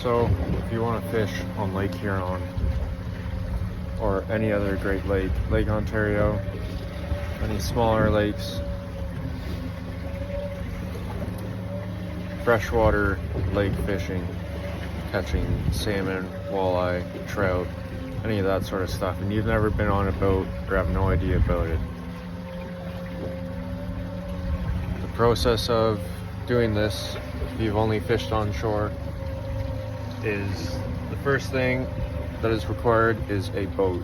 So if you want to fish on Lake Huron or any other Great Lake, Lake Ontario, any smaller lakes, freshwater lake fishing, catching salmon, walleye, trout, any of that sort of stuff, and you've never been on a boat or have no idea about it, the process of doing this, if you've only fished on shore, is the first thing that is required is a boat.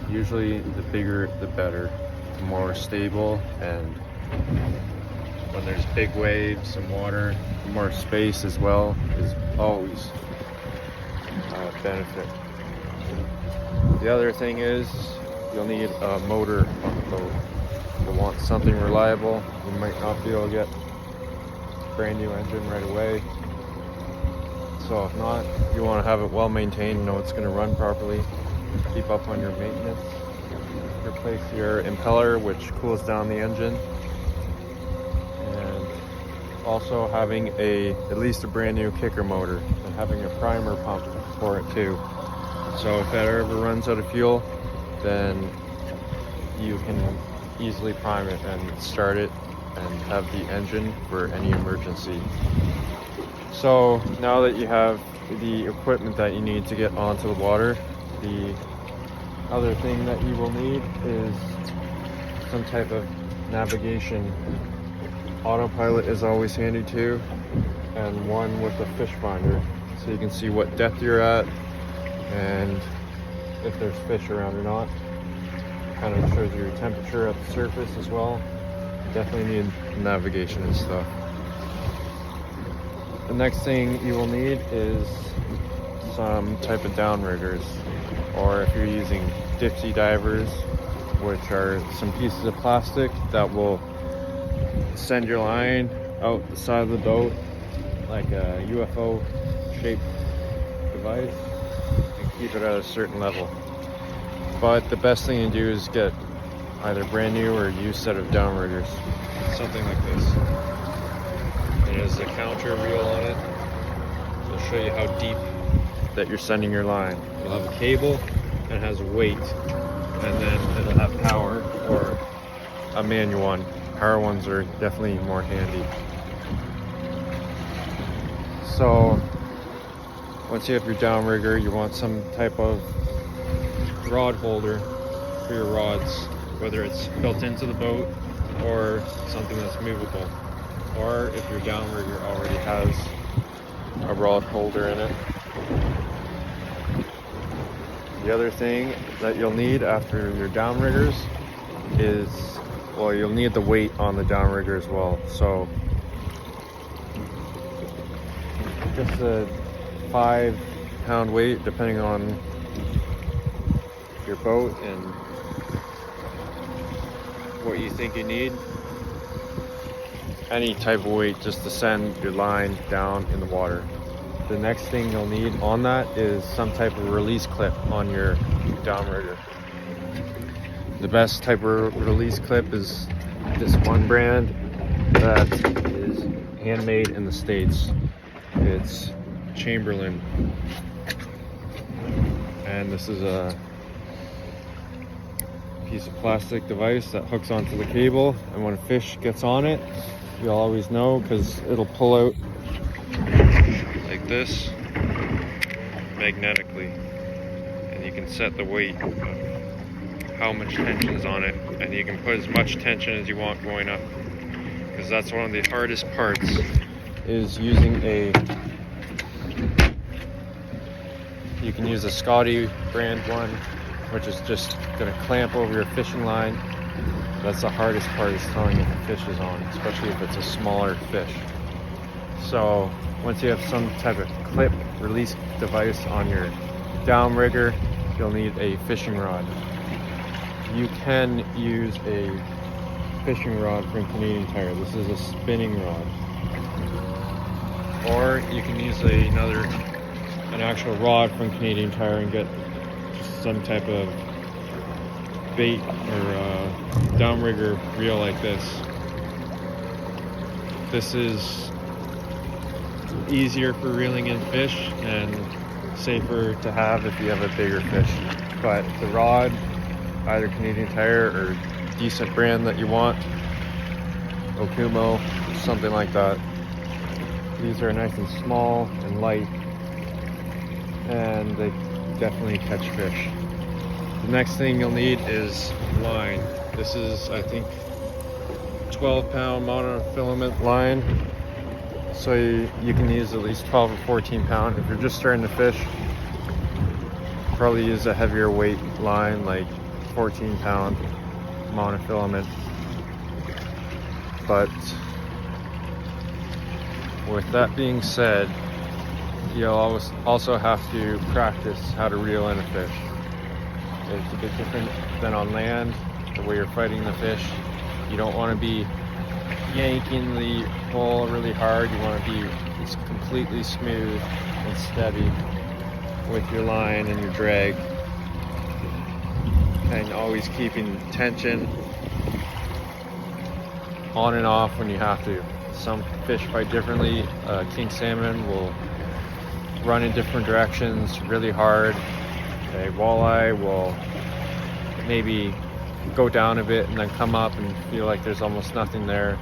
Usually the bigger the better, the more stable, and when there's big waves and water, the more space as well is always a benefit. The other thing is you'll need a motor on the boat. You'll want something reliable. You might not be able to get a brand new engine right away. So if not, you want to have it well maintained, know it's going to run properly, keep up on your maintenance, replace your impeller, which cools down the engine, and also having at least a brand new kicker motor and having a primer pump for it too. So if that ever runs out of fuel, then you can easily prime it and start it and have the engine for any emergency. So now that you have the equipment that you need to get onto the water, the other thing that you will need is some type of navigation. Autopilot is always handy too, and one with a fish finder, so you can see what depth you're at and if there's fish around or not. Kind of shows your temperature at the surface as well. Definitely need navigation and stuff. The next thing you will need is some type of downriggers, or if you're using dipsy divers, which are some pieces of plastic that will send your line out the side of the boat like a UFO shaped device and keep it at a certain level. But the best thing to do is get either brand new or used set of downriggers, something like this. It has a counter reel on it. It'll show you how deep that you're sending your line. You'll have a cable and it has a weight, and then it'll have power or a manual one. Power ones are definitely more handy. So once you have your downrigger, you want some type of rod holder for your rods, whether it's built into the boat or something that's movable, or if your downrigger already has a rod holder in it. The other thing that you'll need after your downriggers is, well, you'll need the weight on the downrigger as well. So just a 5-pound weight, depending on your boat and what you think you need. Any type of weight just to send your line down in the water. The next thing you'll need on that is some type of release clip on your downrigger. The best type of release clip is this one brand that is handmade in the States. It's Chamberlain, and this is a piece of plastic device that hooks onto the cable, and when a fish gets on it, you'll always know because it'll pull out like this magnetically, and you can set the weight of how much tension is on it, and you can put as much tension as you want going up, because that's one of the hardest parts, is using you can use a Scotty brand one, which is just going to clamp over your fishing line. That's the hardest part, is telling if the fish is on, especially if it's a smaller fish. So once you have some type of clip release device on your downrigger, you'll need a fishing rod. You can use a fishing rod from Canadian Tire. This is a spinning rod. Or you can use an actual rod from Canadian Tire and get some type of bait or downrigger reel like this. This is easier for reeling in fish and safer to have if you have a bigger fish. But the rod, either Canadian Tire or decent brand that you want, Okumo, something like that. These are nice and small and light, and they definitely catch fish. The next thing you'll need is line. This is, I think, 12-pound monofilament line. So you can use at least 12 or 14 pound. If you're just starting to fish, probably use a heavier weight line, like 14-pound monofilament. But with that being said, you'll also have to practice how to reel in a fish. It's a bit different than on land, the way you're fighting the fish. You don't want to be yanking the pole really hard. You want to be completely smooth and steady with your line and your drag, and always keeping tension on and off when you have to. Some fish fight differently. King salmon will run in different directions really hard. A walleye will maybe go down a bit and then come up and feel like there's almost nothing there.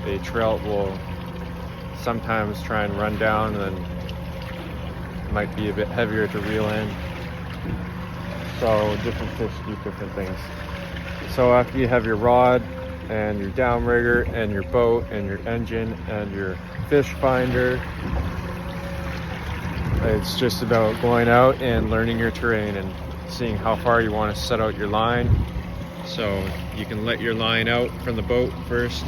A trout will sometimes try and run down, and then it might be a bit heavier to reel in. So different fish do different things. So after you have your rod and your downrigger and your boat and your engine and your fish finder, it's just about going out and learning your terrain and seeing how far you want to set out your line. So you can let your line out from the boat first.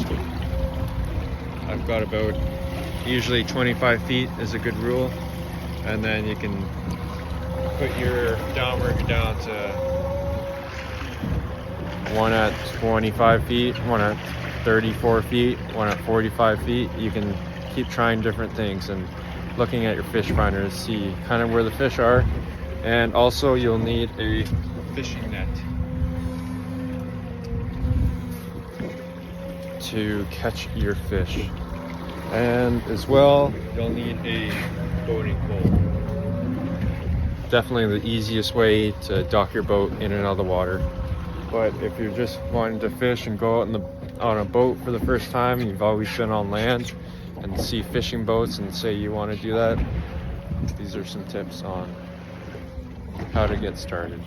I've got about usually 25 feet is a good rule, and then you can put your downrigger down to one at 25 feet, one at 34 feet, one at 45 feet. You can keep trying different things and looking at your fish finder to see kind of where the fish are. And also you'll need a fishing net to catch your fish. And as well, you'll need a boating pole. Definitely the easiest way to dock your boat in and out of the water. But if you're just wanting to fish and go out on a boat for the first time, and you've always been on land and see fishing boats and say you want to do that, these are some tips on how to get started.